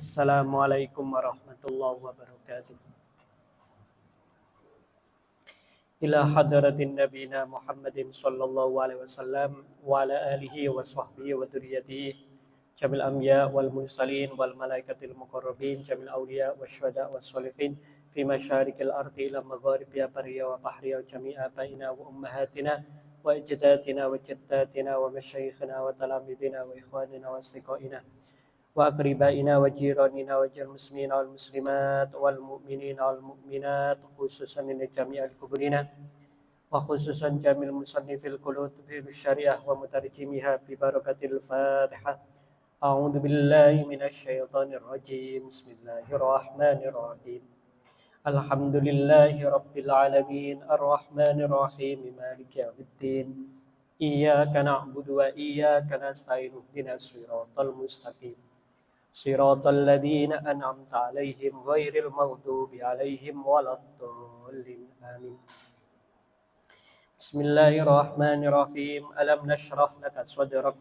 Assalamualaikum warahmatullahi wabarakatuh. Ila hadratin nabiyina Muhammadin sallallahu alaihi wasallam wa ala alihi wa sahbihi wa dzurriyyatihi jamil anbiya wal mursalin wal malaikatil muqarrabin jamil awliya wasyuhada was sholihin fi masyariqil ardi ila magharibiha barriya wa bahriya jami'a baina wa ummahatina wa ajdatina wa jaddatina wa masyayikhina wa talamidina wa ikhwanina wa asdiqaina wa aqribaina wa jiranina wa jal muslimina wal muslimat wal mu'minina wal mu'minat khususan ini jami'al kuburina wa khususan jamil musannifil qulub fi syariah wa mutarjimiha bi barakatil fatihah. A'udzu billahi minasy syaithanir rajim. Bismillahirrahmanirrahim. Alhamdulillahi rabbil alamin arrahmanir rahim maliki yaumiddin. Iyyaka na'budu wa iyyaka nasta'in ihdinas siratal mustaqim. Siratal ladzina an'amta 'alaihim ghairil maghdubi 'alaihim waladdallin. Amin. Bismillahirrahmanirrahim. Alam nashrah laka sadrak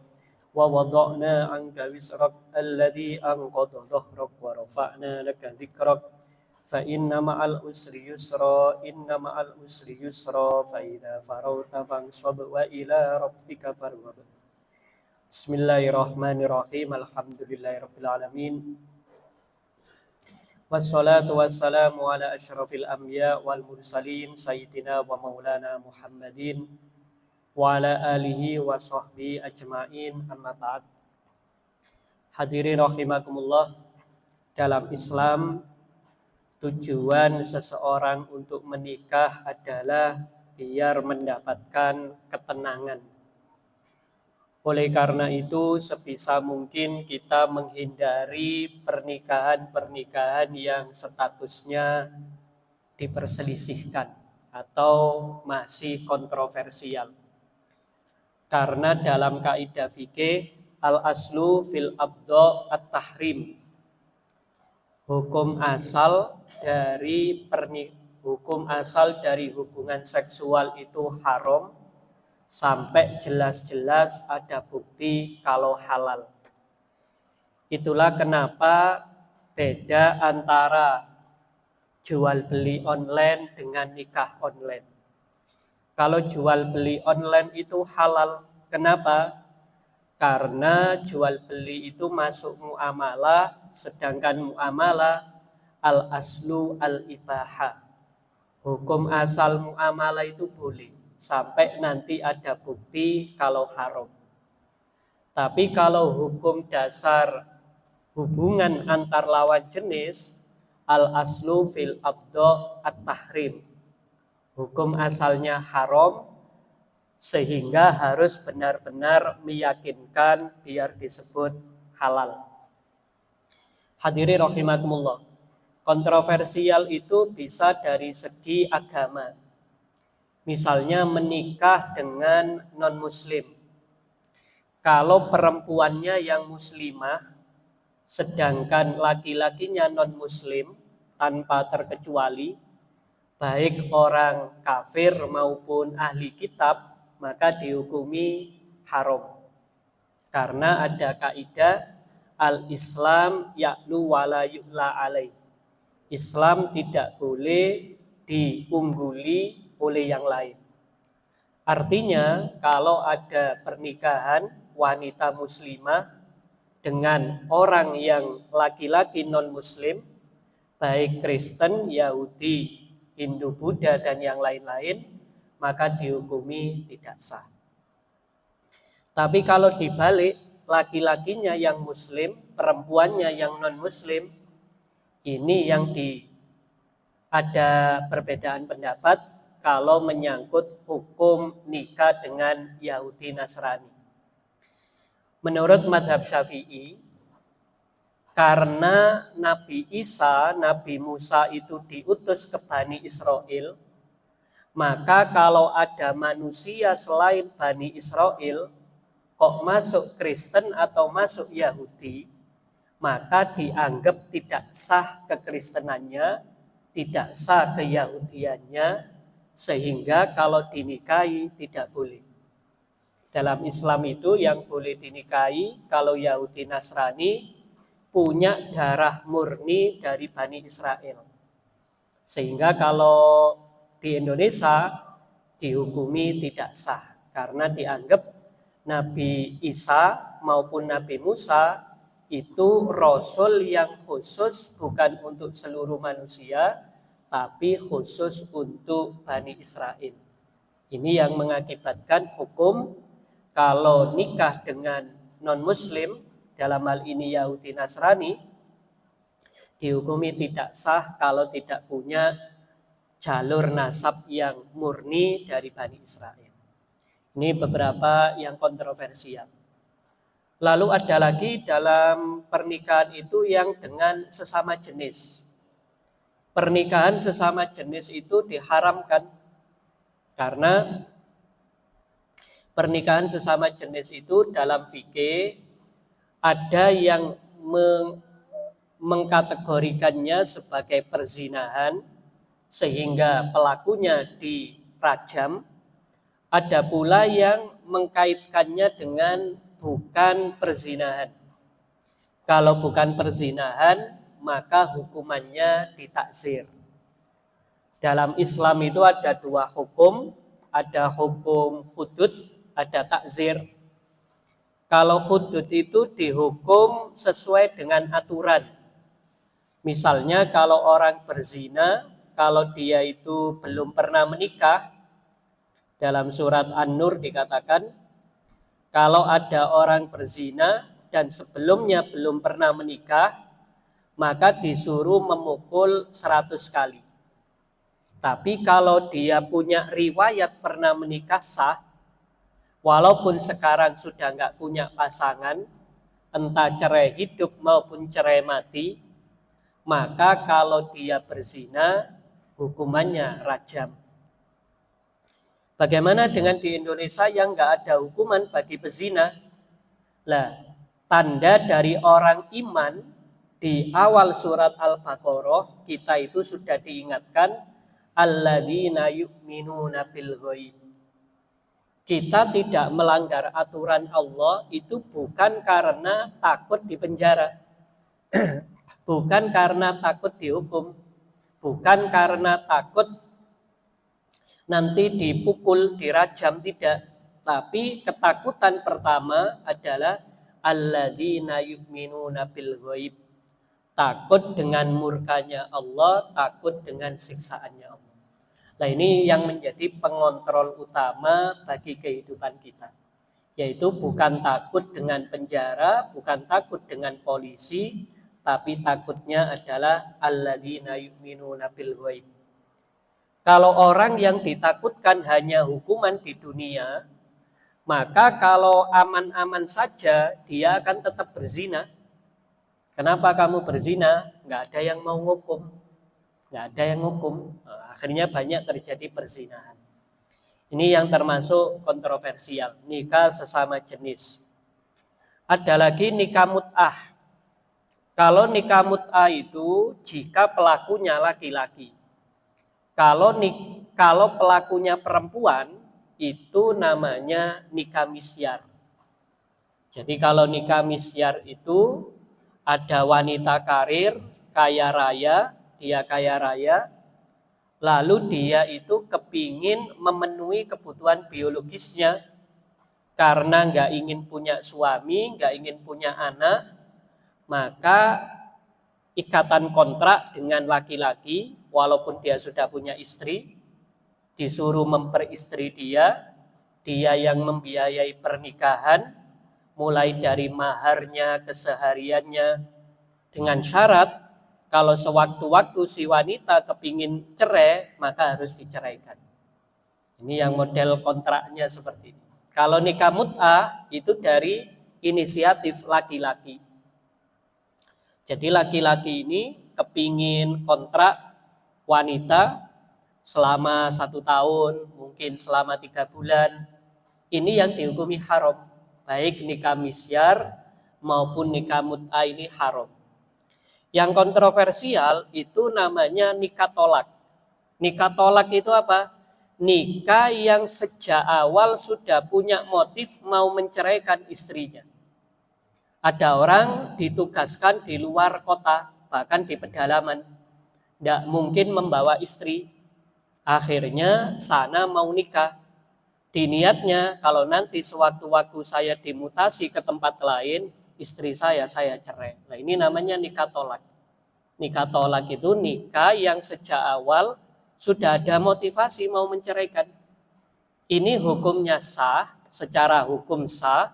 wa wada'na 'anka wizrak alladzi anqadha dhahrak wa rafa'na laka dzikrak fa inna ma'al usri yusra fa idza faragta fansab wa ila rabbika farghab. Bismillahirrahmanirrahim. Alhamdulillahirabbil alamin. Wassalatu wassalamu ala asyrafil anbiya wal mursalin sayyidina wa maulana Muhammadin wa ala alihi wa sahbihi ajmain, amma ba'd. Hadirin rahimakumullah, dalam Islam tujuan seseorang untuk menikah adalah biar mendapatkan ketenangan. Oleh karena itu, sebisa mungkin kita menghindari pernikahan-pernikahan yang statusnya diperselisihkan atau masih kontroversial. Karena dalam kaidah fikih, al-aslu fil abdo at-tahrim. Hukum asal dari hubungan seksual itu haram sampai jelas-jelas ada bukti kalau halal. Itulah kenapa beda antara jual beli online dengan nikah online. Kalau jual beli online itu halal. Kenapa? Karena jual beli itu masuk muamalah, sedangkan muamalah al-aslu al-ibaha. Hukum asal muamalah itu boleh sampai nanti ada bukti kalau haram. Tapi kalau hukum dasar hubungan antar lawan jenis, al-aslu fil abdo at-tahrim. Hukum asalnya haram sehingga harus benar-benar meyakinkan biar disebut halal. Hadirin rahimakumullah. Kontroversial itu bisa dari segi agama. Misalnya menikah dengan non-muslim. Kalau perempuannya yang muslimah, sedangkan laki-lakinya non-muslim tanpa terkecuali, baik orang kafir maupun ahli kitab, maka dihukumi haram. Karena ada kaidah al-Islam ya'lu wa la yu'la alaih. Islam tidak boleh diungguli oleh yang lain. Artinya kalau ada pernikahan wanita muslimah dengan orang yang laki-laki non-muslim, baik Kristen, Yahudi, Hindu, Buddha, dan yang lain-lain, maka dihukumi tidak sah. Tapi kalau dibalik, laki-lakinya yang muslim, perempuannya yang non-muslim, ini yang ada perbedaan pendapat kalau menyangkut hukum nikah dengan Yahudi Nasrani. Menurut mazhab Syafi'i, karena Nabi Isa, Nabi Musa itu diutus ke Bani Israel, maka kalau ada manusia selain Bani Israel kok masuk Kristen atau masuk Yahudi, maka dianggap tidak sah kekristenannya, tidak sah keyahudiannya, sehingga kalau dinikahi tidak boleh. Dalam Islam itu yang boleh dinikahi kalau Yahudi Nasrani punya darah murni dari Bani Israel. Sehingga kalau di Indonesia dihukumi tidak sah karena dianggap Nabi Isa maupun Nabi Musa itu rasul yang khusus bukan untuk seluruh manusia tapi khusus untuk Bani Israel. Ini yang mengakibatkan hukum kalau nikah dengan non-muslim, dalam hal ini Yahudi Nasrani, dihukumi tidak sah kalau tidak punya jalur nasab yang murni dari Bani Israel. Ini beberapa yang kontroversial. Lalu ada lagi dalam pernikahan itu yang dengan sesama jenis. Pernikahan sesama jenis itu diharamkan karena pernikahan sesama jenis itu dalam fikih ada yang mengkategorikannya sebagai perzinahan sehingga pelakunya dirajam. Ada pula yang mengkaitkannya dengan bukan perzinahan. Kalau bukan perzinahan, maka hukumannya ditakzir. Dalam Islam itu ada dua hukum, ada hukum hudud, ada takzir. Kalau hudud itu dihukum sesuai dengan aturan. Misalnya kalau orang berzina, kalau dia itu belum pernah menikah, dalam surat An-Nur dikatakan, kalau ada orang berzina dan sebelumnya belum pernah menikah, maka disuruh memukul 100 kali. Tapi kalau dia punya riwayat pernah menikah sah, walaupun sekarang sudah nggak punya pasangan, entah cerai hidup maupun cerai mati, maka kalau dia berzina, hukumannya rajam. Bagaimana dengan di Indonesia yang nggak ada hukuman bagi pezina? Lah, tanda dari orang iman di awal surat Al-Baqarah kita itu sudah diingatkan alladzina yu'minuna bil ghaib. Kita tidak melanggar aturan Allah itu bukan karena takut dipenjara. Bukan karena takut dihukum, bukan karena takut nanti dipukul, dirajam, tidak. Tapi ketakutan pertama adalah alladzina yu'minuna bil ghaib. Takut dengan murkanya Allah, takut dengan siksaannya Allah. Nah, ini yang menjadi pengontrol utama bagi kehidupan kita. Yaitu bukan takut dengan penjara, bukan takut dengan polisi, tapi takutnya adalah alladzina yu'minuna bil ghaib. Kalau orang yang ditakutkan hanya hukuman di dunia, maka kalau aman-aman saja dia akan tetap berzina. Kenapa kamu berzina? Nggak ada yang mau ngukum. Nggak ada yang ngukum. Nah, akhirnya banyak terjadi perzinahan. Ini yang termasuk kontroversial. Nikah sesama jenis. Ada lagi nikah mut'ah. Kalau nikah mut'ah itu jika pelakunya laki-laki. Kalau pelakunya perempuan itu namanya nikah misyar. Jadi kalau nikah misyar itu ada wanita karir, kaya raya, dia kaya raya, lalu dia itu kepingin memenuhi kebutuhan biologisnya karena nggak ingin punya suami, nggak ingin punya anak, maka ikatan kontrak dengan laki-laki, walaupun dia sudah punya istri, disuruh memperistri dia yang membiayai pernikahan, mulai dari maharnya, kesehariannya, dengan syarat kalau sewaktu-waktu si wanita kepingin cerai, maka harus diceraikan. Ini yang model kontraknya seperti ini. Kalau nikah mut'ah itu dari inisiatif laki-laki. Jadi laki-laki ini kepingin kontrak wanita selama 1 tahun, mungkin selama 3 bulan. Ini yang dihukumi haram. Baik nikah misyar maupun nikah mut'ah ini haram. Yang kontroversial itu namanya nikah tolak. Nikah tolak itu apa? Nikah yang sejak awal sudah punya motif mau menceraikan istrinya. Ada orang ditugaskan di luar kota, bahkan di pedalaman, tidak mungkin membawa istri. Akhirnya sana mau nikah. Diniatnya kalau nanti sewaktu-waktu saya dimutasi ke tempat lain, istri saya cerai. Nah, ini namanya nikah tolak. Nikah tolak itu nikah yang sejak awal sudah ada motivasi mau menceraikan. Ini hukumnya sah, secara hukum sah,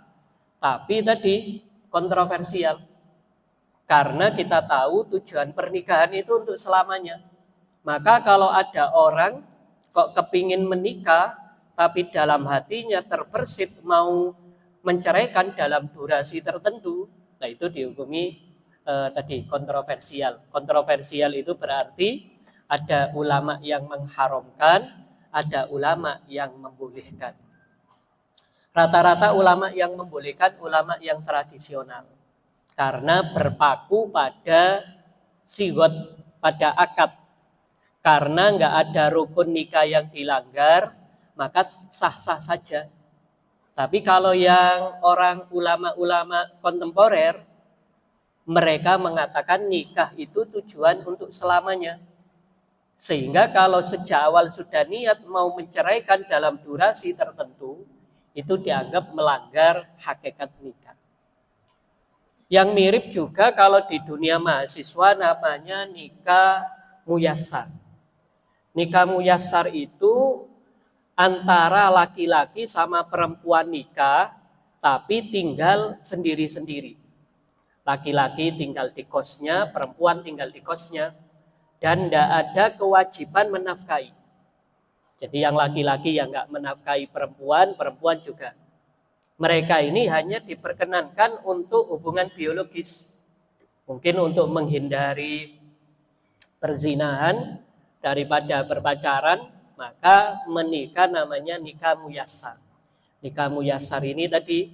tapi tadi kontroversial. Karena kita tahu tujuan pernikahan itu untuk selamanya. Maka kalau ada orang kok kepingin menikah, tapi dalam hatinya terbersit mau menceraikan dalam durasi tertentu, nah itu dihukumi tadi kontroversial. Kontroversial itu berarti ada ulama yang mengharamkan, ada ulama yang membolehkan. Rata-rata ulama yang membolehkan ulama yang tradisional, karena berpaku pada sigot, pada akad. Karena nggak ada rukun nikah yang dilanggar, maka sah-sah saja. Tapi kalau yang orang ulama-ulama kontemporer, mereka mengatakan nikah itu tujuan untuk selamanya. Sehingga kalau sejak awal sudah niat mau menceraikan dalam durasi tertentu, itu dianggap melanggar hakikat nikah. Yang mirip juga kalau di dunia mahasiswa namanya nikah muyassar. Nikah muyassar itu antara laki-laki sama perempuan nikah, tapi tinggal sendiri-sendiri. Laki-laki tinggal di kosnya, perempuan tinggal di kosnya, dan tidak ada kewajiban menafkahi. Jadi yang laki-laki yang nggak menafkahi perempuan, perempuan juga. Mereka ini hanya diperkenankan untuk hubungan biologis. Mungkin untuk menghindari perzinahan daripada berpacaran, maka menikah namanya nikah muyassar. Nikah muyassar ini tadi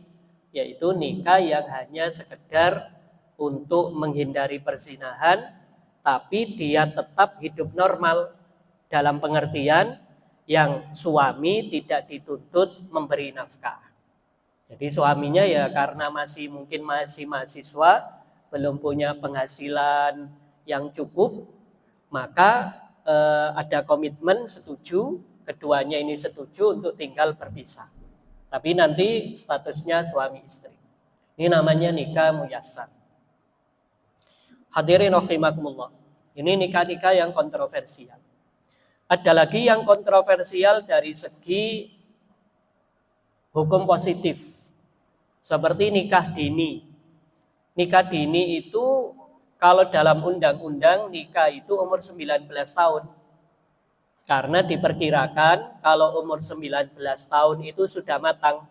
yaitu nikah yang hanya sekedar untuk menghindari perzinahan, tapi dia tetap hidup normal dalam pengertian yang suami tidak dituntut memberi nafkah. Jadi suaminya ya karena mungkin masih mahasiswa, belum punya penghasilan yang cukup, maka ada komitmen setuju, keduanya ini setuju untuk tinggal berpisah. Tapi nanti statusnya suami istri. Ini namanya nikah muyassar. Hadirin rahimakumullah. Ini nikah-nikah yang kontroversial. Ada lagi yang kontroversial dari segi hukum positif. Seperti nikah dini. Nikah dini itu kalau dalam undang-undang nikah itu umur 19 tahun. Karena diperkirakan kalau umur 19 tahun itu sudah matang.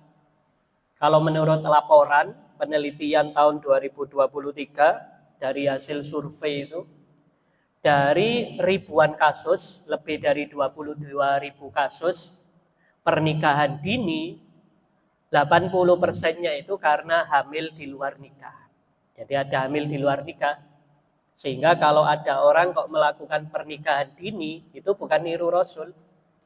Kalau menurut laporan penelitian tahun 2023 dari hasil survei itu, dari ribuan kasus, lebih dari 22.000 kasus pernikahan dini, 80%-nya itu karena hamil di luar nikah. Jadi ada hamil di luar nikah. Sehingga kalau ada orang kok melakukan pernikahan dini, itu bukan niru Rasul.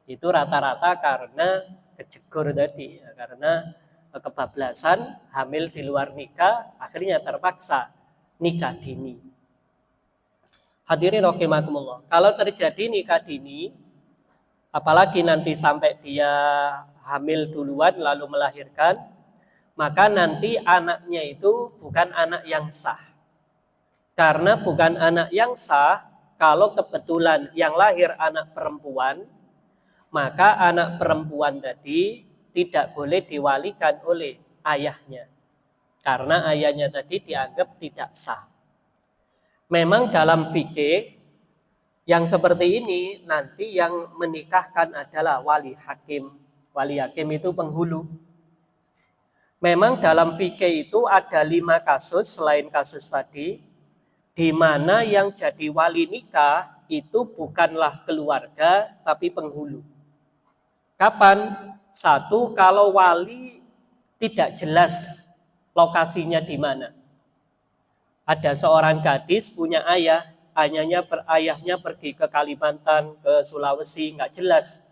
Itu rata-rata karena kejegur tadi, karena kebablasan, hamil di luar nikah, akhirnya terpaksa nikah dini. Hadirin rahimakumullah. Kalau terjadi nikah dini, apalagi nanti sampai dia hamil duluan lalu melahirkan, maka nanti anaknya itu bukan anak yang sah. Karena bukan anak yang sah, kalau kebetulan yang lahir anak perempuan, maka anak perempuan tadi tidak boleh diwalikan oleh ayahnya. Karena ayahnya tadi dianggap tidak sah. Memang dalam fikih yang seperti ini nanti yang menikahkan adalah wali hakim. Wali hakim itu penghulu. Memang dalam fikih itu ada 5 kasus selain kasus tadi, di mana yang jadi wali nikah itu bukanlah keluarga tapi penghulu. Kapan? Satu, kalau wali tidak jelas lokasinya di mana. Ada seorang gadis punya ayah, ayahnya pergi ke Kalimantan, ke Sulawesi, nggak jelas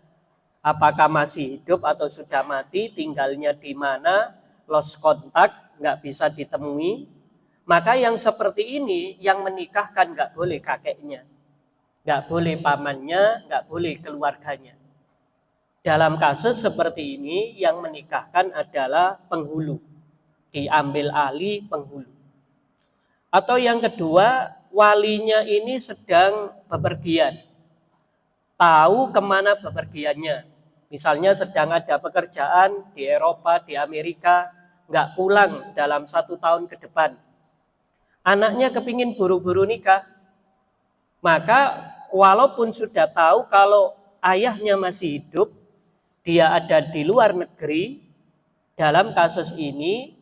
apakah masih hidup atau sudah mati, tinggalnya di mana, lost kontak, nggak bisa ditemui. Maka yang seperti ini yang menikahkan nggak boleh kakeknya, nggak boleh pamannya, nggak boleh keluarganya. Dalam kasus seperti ini yang menikahkan adalah penghulu, diambil alih penghulu. Atau yang kedua, walinya ini sedang bepergian, tahu kemana bepergiannya. Misalnya sedang ada pekerjaan di Eropa, di Amerika, nggak pulang dalam 1 tahun ke depan. Anaknya kepingin buru-buru nikah, maka walaupun sudah tahu kalau ayahnya masih hidup, dia ada di luar negeri, dalam kasus ini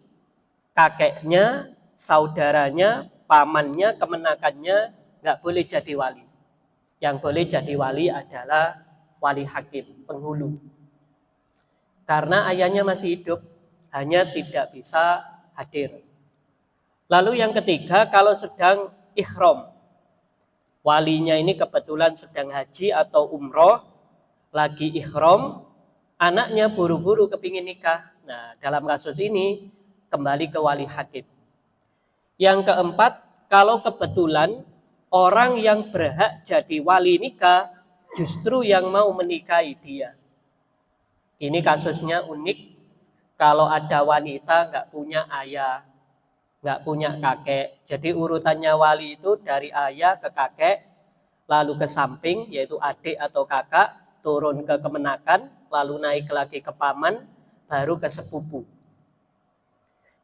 kakeknya, saudaranya, pamannya, kemenakannya nggak boleh jadi wali. Yang boleh jadi wali adalah wali hakim, penghulu. Karena ayahnya masih hidup, hanya tidak bisa hadir. Lalu yang ketiga, kalau sedang ihram, walinya ini kebetulan sedang haji atau umroh, lagi ihram, anaknya buru-buru kepingin nikah. Nah, dalam kasus ini kembali ke wali hakim. Yang keempat, kalau kebetulan orang yang berhak jadi wali nikah justru yang mau menikahi dia. Ini kasusnya unik. Kalau ada wanita nggak punya ayah, nggak punya kakek, jadi urutannya wali itu dari ayah ke kakek, lalu ke samping yaitu adik atau kakak, turun ke kemenakan, lalu naik lagi ke paman, baru ke sepupu.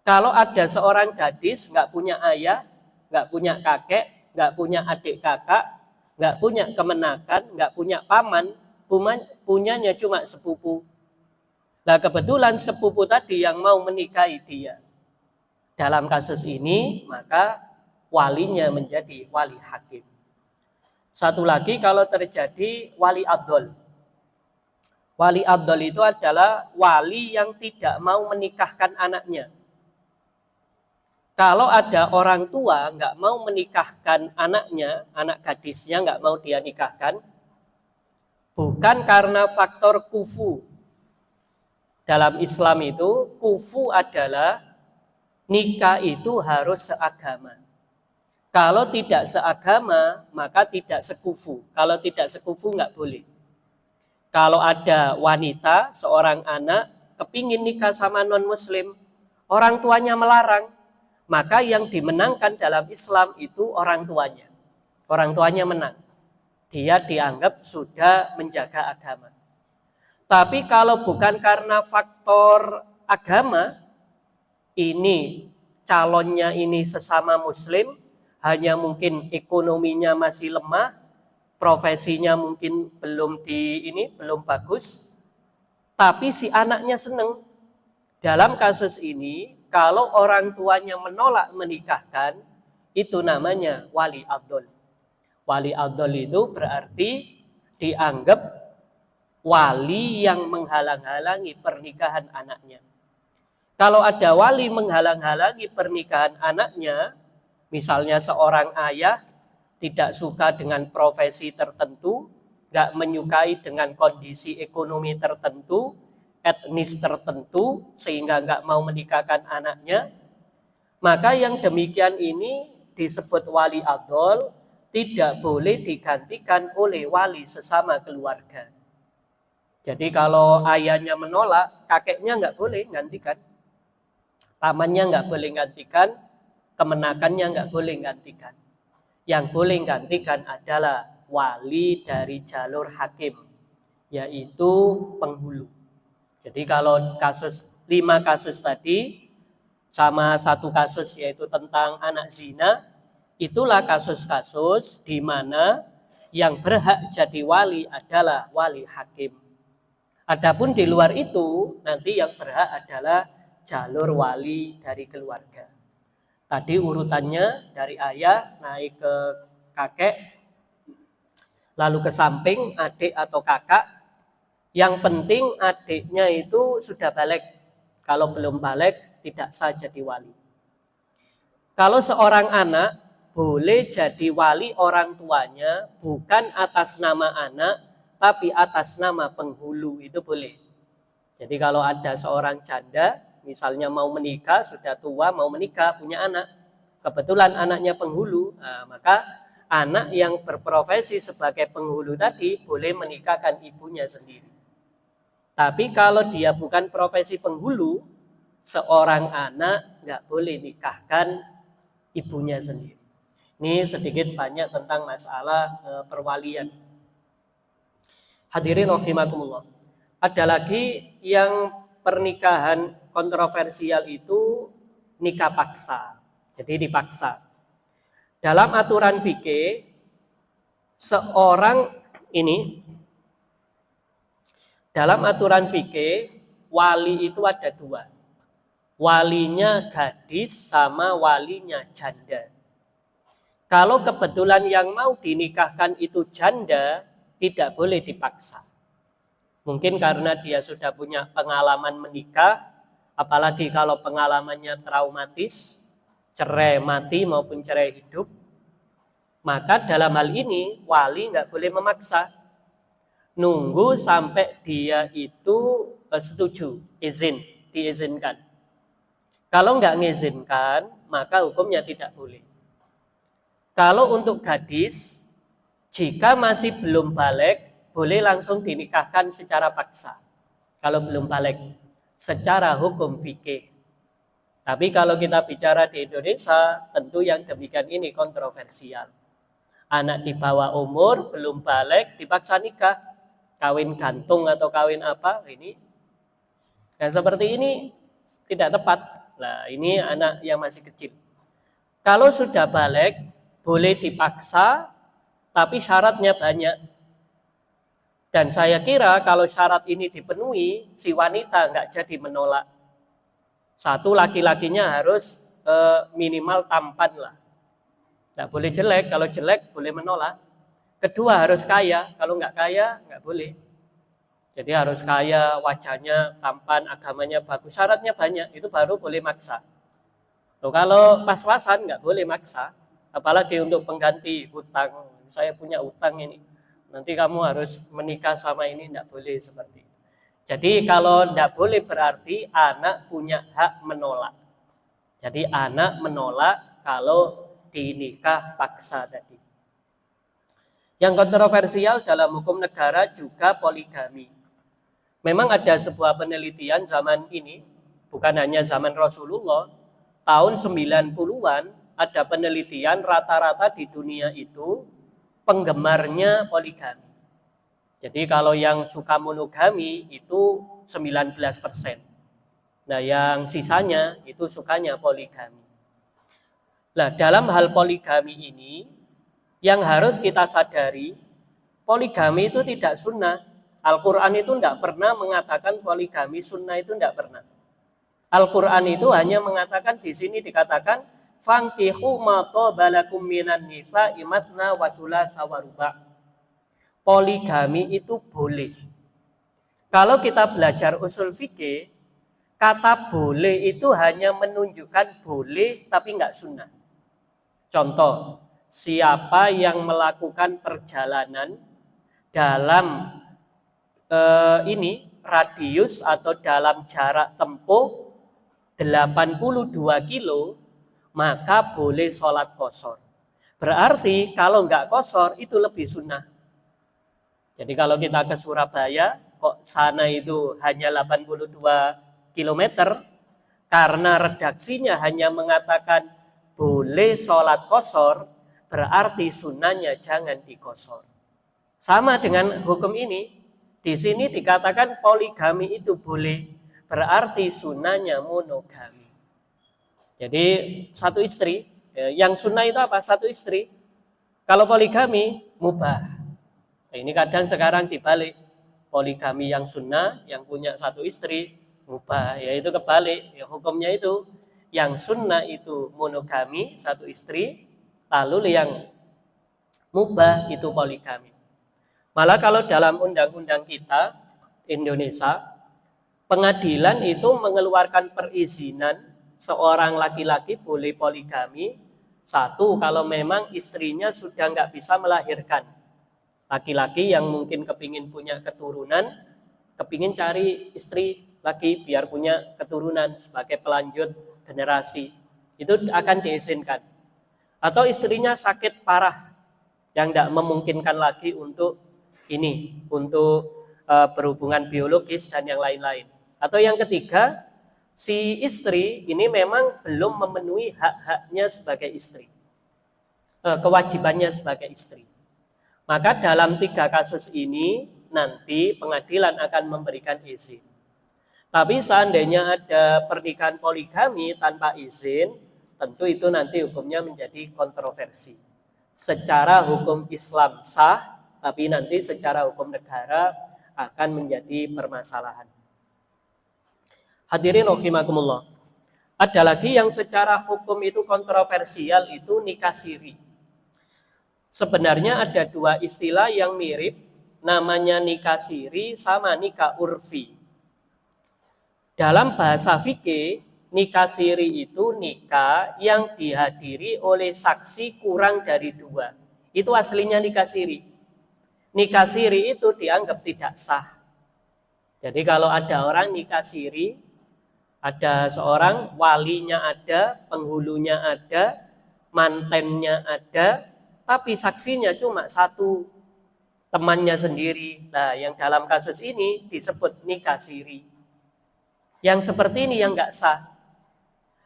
Kalau ada seorang gadis nggak punya ayah, nggak punya kakek, nggak punya adik kakak, nggak punya kemenakan, nggak punya paman, punyanya cuma sepupu. Nah, kebetulan sepupu tadi yang mau menikahi dia. Dalam kasus ini, maka walinya menjadi wali hakim. Satu lagi, kalau terjadi wali adol. Wali adol itu adalah wali yang tidak mau menikahkan anaknya. Kalau ada orang tua nggak mau menikahkan anaknya, anak gadisnya nggak mau dia nikahkan, bukan karena faktor kufu. Dalam Islam itu, kufu adalah nikah itu harus seagama. Kalau tidak seagama, maka tidak sekufu. Kalau tidak sekufu nggak boleh. Kalau ada wanita, seorang anak, kepingin nikah sama non-muslim, orang tuanya melarang, maka yang dimenangkan dalam Islam itu orang tuanya. Orang tuanya menang. Dia dianggap sudah menjaga agama. Tapi kalau bukan karena faktor agama, ini calonnya ini sesama muslim, hanya mungkin ekonominya masih lemah, profesinya mungkin belum bagus, tapi si anaknya seneng. Dalam kasus ini, kalau orang tuanya menolak menikahkan, itu namanya wali adol. Wali adol itu berarti dianggap wali yang menghalang-halangi pernikahan anaknya. Kalau ada wali menghalang-halangi pernikahan anaknya, misalnya seorang ayah tidak suka dengan profesi tertentu, nggak menyukai dengan kondisi ekonomi tertentu, etnis tertentu, sehingga nggak mau menikahkan anaknya, maka yang demikian ini disebut wali adol, tidak boleh digantikan oleh wali sesama keluarga. Jadi kalau ayahnya menolak, kakeknya nggak boleh gantikan. Pamannya nggak boleh gantikan, kemenakannya nggak boleh gantikan. Yang boleh gantikan adalah wali dari jalur hakim, yaitu penghulu. Jadi kalau 5 kasus tadi, sama 1 kasus yaitu tentang anak zina, itulah kasus-kasus di mana yang berhak jadi wali adalah wali hakim. Adapun di luar itu, nanti yang berhak adalah jalur wali dari keluarga. Tadi urutannya dari ayah naik ke kakek, lalu ke samping adik atau kakak. Yang penting adiknya itu sudah balik. Kalau belum balik tidak sah jadi wali. Kalau seorang anak boleh jadi wali orang tuanya bukan atas nama anak, tapi atas nama penghulu, itu boleh. Jadi kalau ada seorang janda, misalnya mau menikah, sudah tua, mau menikah, punya anak, kebetulan anaknya penghulu, maka anak yang berprofesi sebagai penghulu tadi boleh menikahkan ibunya sendiri. Tapi kalau dia bukan profesi penghulu, seorang anak nggak boleh nikahkan ibunya sendiri. Ini sedikit banyak tentang masalah perwalian. Hadirin rahimakumullah. Ada lagi yang pernikahan kontroversial itu nikah paksa. Jadi dipaksa. Dalam aturan fikih, dalam aturan fikih, wali itu ada dua. Walinya gadis sama walinya janda. Kalau kebetulan yang mau dinikahkan itu janda, tidak boleh dipaksa. Mungkin karena dia sudah punya pengalaman menikah, apalagi kalau pengalamannya traumatis, cerai mati maupun cerai hidup, maka dalam hal ini wali nggak boleh memaksa. Nunggu sampai dia itu setuju, diizinkan. Kalau nggak mengizinkan, maka hukumnya tidak boleh. Kalau untuk gadis, jika masih belum balik, boleh langsung dinikahkan secara paksa. Kalau belum balik, secara hukum fikih. Tapi kalau kita bicara di Indonesia, tentu yang demikian ini kontroversial. Anak di bawah umur, belum balik, dipaksa nikah. Kawin gantung atau kawin apa, ini. Dan seperti ini tidak tepat. Nah, ini anak yang masih kecil. Kalau sudah balik, boleh dipaksa, tapi syaratnya banyak. Dan saya kira kalau syarat ini dipenuhi, si wanita nggak jadi menolak. Satu, laki-lakinya harus minimal tampan lah. Nggak boleh jelek, kalau jelek boleh menolak. Kedua, harus kaya, kalau nggak kaya nggak boleh. Jadi harus kaya, wajahnya tampan, agamanya bagus, syaratnya banyak, itu baru boleh maksa. Loh, kalau pas-pasan nggak boleh maksa, apalagi untuk pengganti hutang. Saya punya hutang ini, nanti kamu harus menikah sama ini, nggak boleh seperti itu. Jadi kalau nggak boleh berarti anak punya hak menolak. Jadi anak menolak kalau dinikah paksa tadi. Yang kontroversial dalam hukum negara juga poligami. Memang ada sebuah penelitian zaman ini, bukan hanya zaman Rasulullah, tahun 90-an ada penelitian rata-rata di dunia itu penggemarnya poligami. Jadi kalau yang suka monogami itu 19%. Nah, yang sisanya itu sukanya poligami. Nah, dalam hal poligami ini yang harus kita sadari, poligami itu tidak sunnah. Al-Quran itu tidak pernah mengatakan poligami sunnah, itu tidak pernah. Al-Quran itu hanya mengatakan, di sini dikatakan fankihu ma qabalakum minan nisa'i masna wa thulatsa wa ruba'. Poligami itu boleh. Kalau kita belajar usul fikih, kata boleh itu hanya menunjukkan boleh tapi enggak sunnah. Contoh, siapa yang melakukan perjalanan dalam radius atau dalam jarak tempuh 82 kilo, maka boleh sholat qashar. Berarti kalau nggak qashar itu lebih sunnah. Jadi kalau kita ke Surabaya, kok sana itu hanya 82 km, karena redaksinya hanya mengatakan boleh sholat qashar, berarti sunnahnya jangan diqashar. Sama dengan hukum ini, di sini dikatakan poligami itu boleh, berarti sunnahnya monogami. Jadi satu istri, yang sunnah itu apa? Satu istri. Kalau poligami mubah. Nah, ini kadang sekarang dibalik, poligami yang sunnah, yang punya satu istri mubah, yaitu kebalik. Ya, hukumnya itu yang sunnah itu monogami satu istri, lalu yang mubah itu poligami. Malah kalau dalam undang-undang kita Indonesia, pengadilan itu mengeluarkan perizinan seorang laki-laki boleh poligami. Satu, kalau memang istrinya sudah nggak bisa melahirkan. Laki-laki yang mungkin kepingin punya keturunan, kepingin cari istri lagi biar punya keturunan sebagai pelanjut generasi, itu akan diizinkan. Atau istrinya sakit parah yang tidak memungkinkan lagi untuk berhubungan biologis dan yang lain-lain. Atau yang ketiga, si istri ini memang belum memenuhi hak-haknya sebagai istri, kewajibannya sebagai istri. Maka dalam 3 kasus ini nanti pengadilan akan memberikan izin. Tapi seandainya ada pernikahan poligami tanpa izin, tentu itu nanti hukumnya menjadi kontroversi. Secara hukum Islam sah, tapi nanti secara hukum negara akan menjadi permasalahan. Hadirin rahimakumullah. Ada lagi yang secara hukum itu kontroversial, itu nikah siri. Sebenarnya ada 2 istilah yang mirip, namanya nikah siri sama nikah urfi. Dalam bahasa fikih, nikah siri itu nikah yang dihadiri oleh saksi kurang dari 2. Itu aslinya nikah siri. Nikah siri itu dianggap tidak sah. Jadi kalau ada orang nikah siri, ada seorang walinya ada, penghulunya ada, mantennya ada, tapi saksinya cuma 1, temannya sendiri. Nah, yang dalam kasus ini disebut nikah siri. Yang seperti ini yang enggak sah.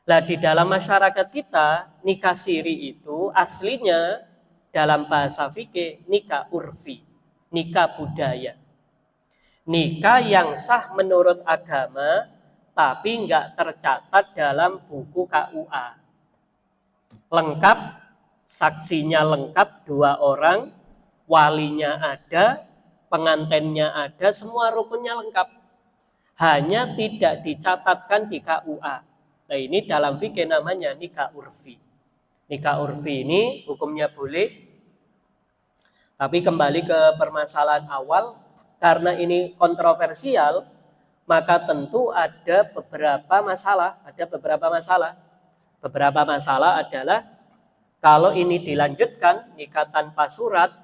Nah, di dalam masyarakat kita, nikah siri itu aslinya dalam bahasa fikih nikah urfi, nikah budaya. Nikah yang sah menurut agama, tapi enggak tercatat dalam buku KUA. Lengkap, saksinya lengkap 2 orang, walinya ada, pengantennya ada, semua rukunnya lengkap. Hanya tidak dicatatkan di KUA. Nah, ini dalam fikih namanya nikah urfi. Nikah urfi ini hukumnya boleh. Tapi kembali ke permasalahan awal, karena ini kontroversial, maka tentu ada beberapa masalah. Beberapa masalah adalah kalau ini dilanjutkan nikah tanpa surat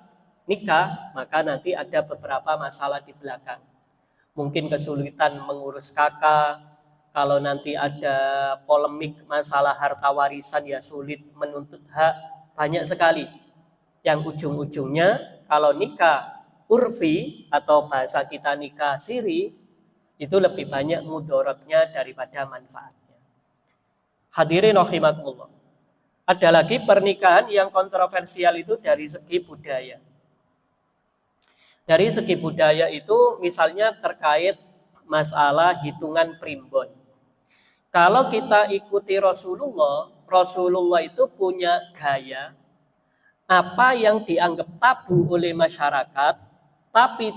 nikah, maka nanti ada beberapa masalah di belakang. Mungkin kesulitan mengurus kakak, kalau nanti ada polemik masalah harta warisan ya sulit menuntut hak, banyak sekali. Yang ujung-ujungnya kalau nikah urfi atau bahasa kita nikah siri, itu lebih banyak mudaratnya daripada manfaatnya. Hadirin rahimakumullah. Ada lagi pernikahan yang kontroversial itu dari segi budaya. Dari segi budaya itu misalnya terkait masalah hitungan primbon. Kalau kita ikuti Rasulullah itu punya gaya apa yang dianggap tabu oleh masyarakat tapi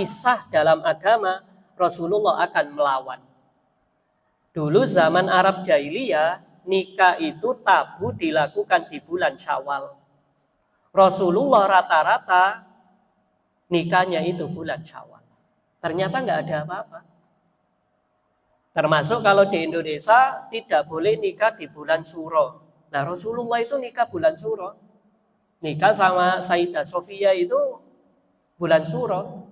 sah dalam agama, Rasulullah akan melawan. Dulu zaman Arab Jahiliyah, nikah itu tabu dilakukan di bulan Syawal. Rasulullah rata-rata nikahnya itu bulan Syawal. Ternyata nggak ada apa-apa. Termasuk kalau di Indonesia tidak boleh nikah di bulan Suro. Nah, Rasulullah itu nikah bulan Suro. Nikah sama Sayyidah Sofia itu bulan Suro.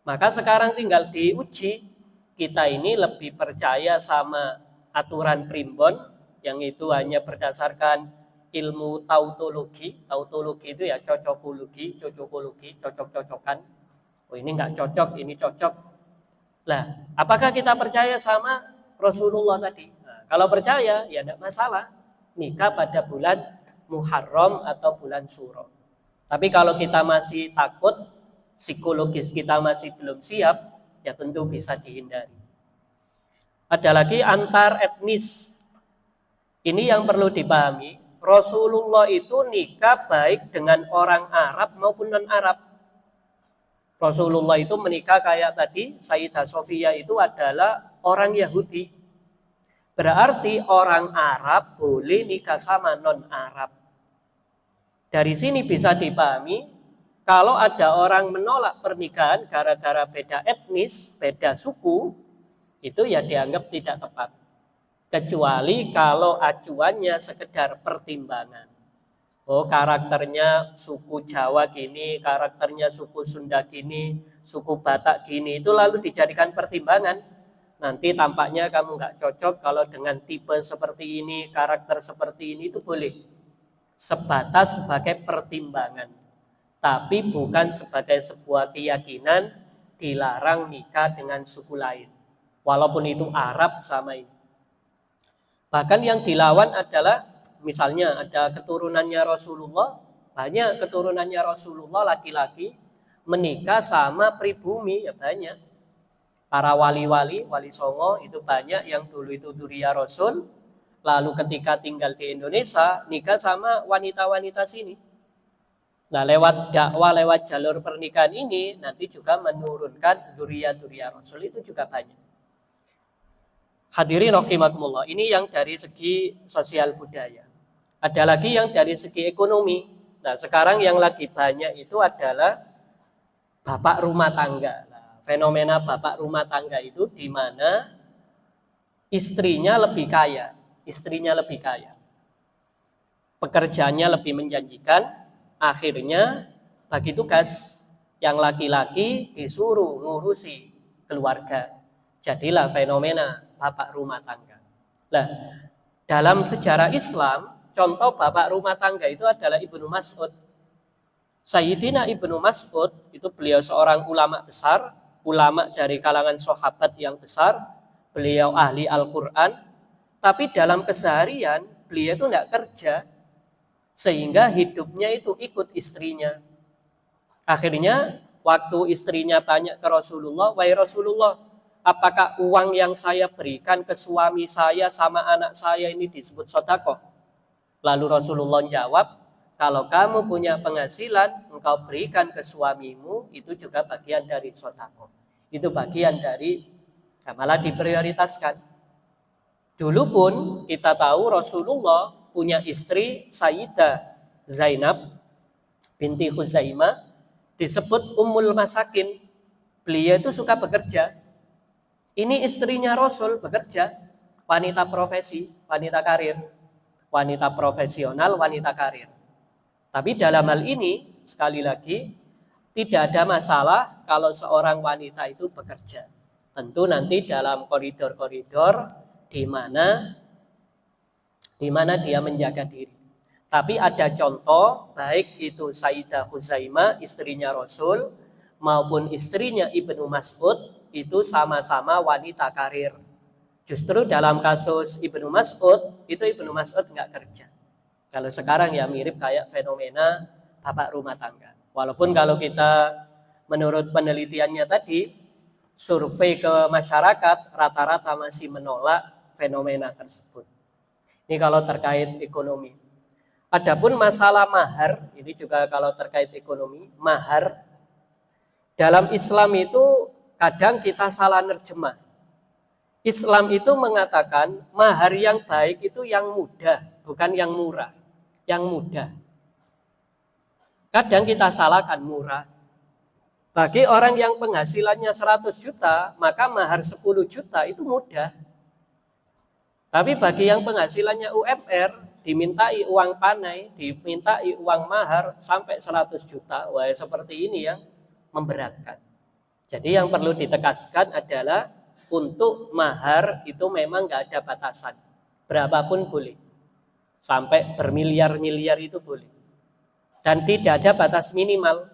Maka sekarang tinggal diuji, kita ini lebih percaya sama aturan primbon yang itu hanya berdasarkan ilmu tautologi. Tautologi itu ya cocokologi, cocok-cocokan. Oh, ini enggak cocok, ini cocok. Lah, apakah kita percaya sama Rasulullah tadi? Nah, kalau percaya ya enggak masalah. Nikah pada bulan Muharram atau bulan Suro. Tapi kalau kita masih takut, psikologis kita masih belum siap, ya tentu bisa dihindari. Ada lagi antar etnis. Ini yang perlu dipahami. Rasulullah itu nikah baik dengan orang Arab maupun non-Arab. Rasulullah itu menikah kayak tadi, Sayyidah Sofia itu adalah orang Yahudi. Berarti orang Arab boleh nikah sama non-Arab. Dari sini bisa dipahami, kalau ada orang menolak pernikahan gara-gara beda etnis, beda suku, itu ya dianggap tidak tepat. Kecuali kalau acuannya sekedar pertimbangan. Oh, karakternya suku Jawa gini, karakternya suku Sunda gini, suku Batak gini, itu lalu dijadikan pertimbangan. nanti tampaknya kamu nggak cocok kalau dengan tipe seperti ini, karakter seperti ini, itu boleh. Sebatas sebagai pertimbangan. Tapi bukan sebagai sebuah keyakinan dilarang nikah dengan suku lain. Walaupun itu Arab sama ini. Bahkan yang dilawan adalah misalnya ada keturunannya Rasulullah, banyak keturunannya Rasulullah laki-laki menikah sama pribumi, ya banyak. Para wali-wali, wali songo itu banyak yang dulu itu duriya Rasul, lalu ketika tinggal di Indonesia nikah sama wanita-wanita sini. Nah, lewat dakwah, lewat jalur pernikahan ini nanti juga menurunkan duriya Rasul, itu juga banyak. Hadirin rahimakumullah, ini yang dari segi sosial budaya. Ada lagi yang dari segi ekonomi. Nah, sekarang yang lagi banyak itu adalah bapak rumah tangga. Nah, fenomena bapak rumah tangga itu di mana istrinya lebih kaya, pekerjaannya lebih menjanjikan, akhirnya bagi tugas yang laki-laki disuruh ngurusi keluarga. Jadilah fenomena bapak rumah tangga. Nah, dalam sejarah Islam, contoh bapak rumah tangga itu adalah Ibnu Mas'ud. Sayyidina Ibnu Mas'ud itu beliau seorang ulama besar, ulama dari kalangan sahabat yang besar, beliau ahli Al-Quran, tapi dalam keseharian beliau itu tidak kerja, sehingga hidupnya itu ikut istrinya. Akhirnya waktu istrinya tanya ke Rasulullah, "Wahai Rasulullah, apakah uang yang saya berikan ke suami saya sama anak saya ini disebut sedekah?" Lalu Rasulullah jawab, "Kalau kamu punya penghasilan, engkau berikan ke suamimu, itu juga bagian dari sedekah. Itu bagian dari, malah diprioritaskan." Dulu pun kita tahu Rasulullah punya istri Sayyidah Zainab binti Khuzaimah, disebut Ummul Masakin. Beliau itu suka bekerja. Ini istrinya Rasul bekerja, wanita profesi, wanita karir, wanita profesional, wanita karir. Tapi dalam hal ini, sekali lagi, tidak ada masalah kalau seorang wanita itu bekerja. Tentu nanti dalam koridor-koridor di mana dia menjaga diri. Tapi ada contoh, baik itu Sayyidah Khuzaimah, istrinya Rasul, maupun istrinya Ibnu Mas'ud, itu sama-sama wanita karir. Justru dalam kasus Ibnu Mas'ud, itu Ibnu Mas'ud nggak kerja. Kalau sekarang ya mirip kayak fenomena bapak rumah tangga. Walaupun kalau kita menurut penelitiannya tadi, survei ke masyarakat rata-rata masih menolak fenomena tersebut. Ini kalau terkait ekonomi. Adapun masalah mahar, ini juga kalau terkait ekonomi, mahar dalam Islam itu kadang kita salah nerjemah. Islam itu mengatakan mahar yang baik itu yang mudah, bukan yang murah, yang mudah. Kadang kita salahkan murah. Bagi orang yang penghasilannya 100 juta, maka mahar 10 juta itu mudah. Tapi bagi yang penghasilannya UMR, dimintai uang panai, dimintai uang mahar sampai 100 juta, wah seperti ini yang memberatkan. Jadi yang perlu ditegaskan adalah untuk mahar itu memang nggak ada batasan, berapapun boleh, sampai bermiliar-miliar itu boleh, dan tidak ada batas minimal.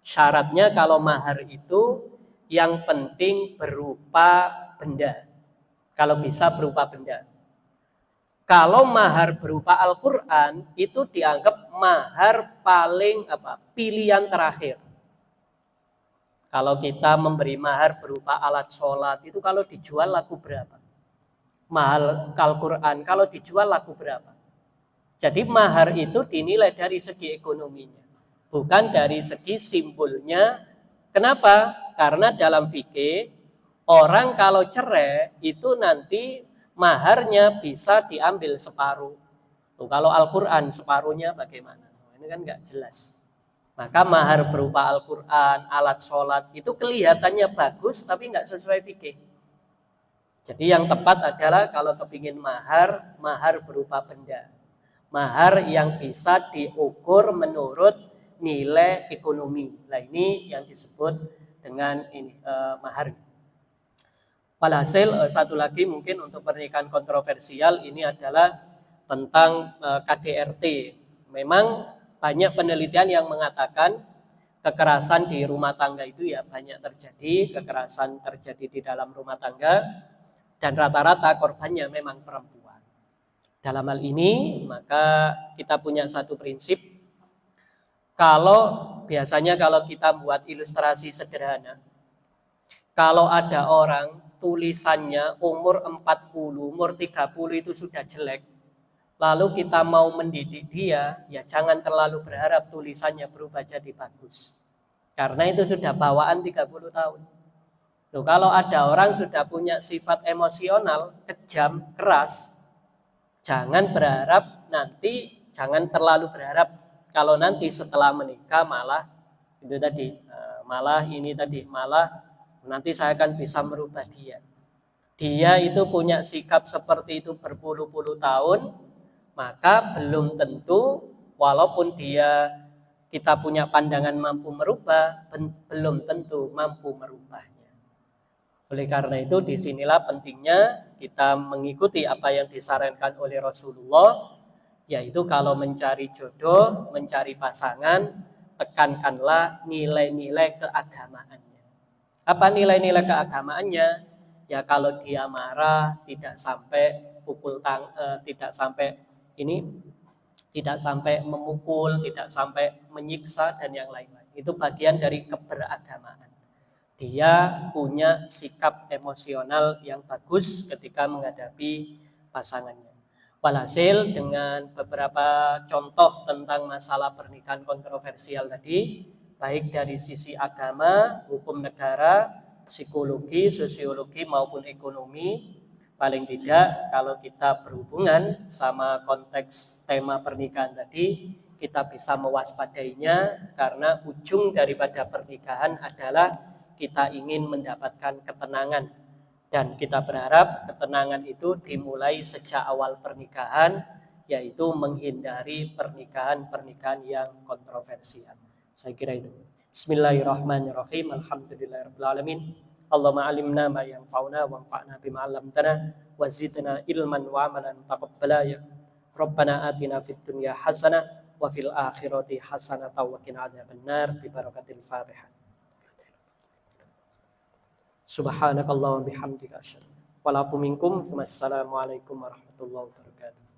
Syaratnya kalau mahar itu yang penting berupa benda, kalau bisa berupa benda. Kalau mahar berupa Al-Quran itu dianggap mahar paling pilihan terakhir. Kalau kita memberi mahar berupa alat sholat itu kalau dijual laku berapa? Mahar Al-Quran kalau dijual laku berapa? Jadi mahar itu dinilai dari segi ekonominya, bukan dari segi simbolnya. Kenapa? Karena dalam fikih orang kalau cerai itu nanti maharnya bisa diambil separuh. Kalau Al-Quran separuhnya bagaimana? Ini kan nggak jelas. Maka mahar berupa Al-Quran, alat sholat itu kelihatannya bagus tapi nggak sesuai fikih. Jadi yang tepat adalah kalau kepingin mahar, mahar berupa benda. Mahar yang bisa diukur menurut nilai ekonomi. Nah ini yang disebut dengan mahar. Walhasil satu lagi mungkin untuk pernikahan kontroversial ini adalah tentang KDRT. Memang banyak penelitian yang mengatakan kekerasan di rumah tangga itu ya banyak terjadi, kekerasan terjadi di dalam rumah tangga dan rata-rata korbannya memang perempuan. Dalam hal ini maka kita punya satu prinsip, biasanya kalau kita buat ilustrasi sederhana, kalau ada orang tulisannya umur 40, umur 30 itu sudah jelek, lalu kita mau mendidik dia, ya jangan terlalu berharap tulisannya berubah jadi bagus. Karena itu sudah bawaan 30 tahun. Loh, kalau ada orang sudah punya sifat emosional, kejam, keras, jangan terlalu berharap kalau nanti setelah menikah malah nanti saya akan bisa merubah dia. Dia itu punya sikap seperti itu berpuluh-puluh tahun, maka belum tentu walaupun kita punya pandangan mampu merubah, belum tentu mampu merubahnya. Oleh karena itu disinilah pentingnya kita mengikuti apa yang disarankan oleh Rasulullah, yaitu kalau mencari jodoh, mencari pasangan, tekankanlah nilai-nilai keagamaannya. Apa nilai-nilai keagamaannya? Ya kalau dia marah tidak sampai tidak sampai memukul, tidak sampai menyiksa dan yang lain-lain. Itu bagian dari keberagamaan. Dia punya sikap emosional yang bagus ketika menghadapi pasangannya. Walhasil dengan beberapa contoh tentang masalah pernikahan kontroversial tadi, baik dari sisi agama, hukum negara, psikologi, sosiologi maupun ekonomi, paling tidak kalau kita berhubungan sama konteks tema pernikahan tadi, kita bisa mewaspadainya karena ujung daripada pernikahan adalah kita ingin mendapatkan ketenangan. Dan kita berharap ketenangan itu dimulai sejak awal pernikahan, yaitu menghindari pernikahan-pernikahan yang kontroversial. Saya kira itu. Bismillahirrahmanirrahim. Alhamdulillahirrahmanirrahim. Allahumma alimna ma yanfa'una wanfa'na bima 'allamtana wa zidna ilman wa amalan taqabbala ya Rabbana atina fid dunya hasanah wa fil akhirati hasanah wa qina adzabannar bi barakatil Fatihah. Subhanakallahumma bihamdika asyhadu wa la ilaha illa anta astaghfiruka wa atubu ilaik. Wassalamu alaikum warahmatullahi wabarakatuh.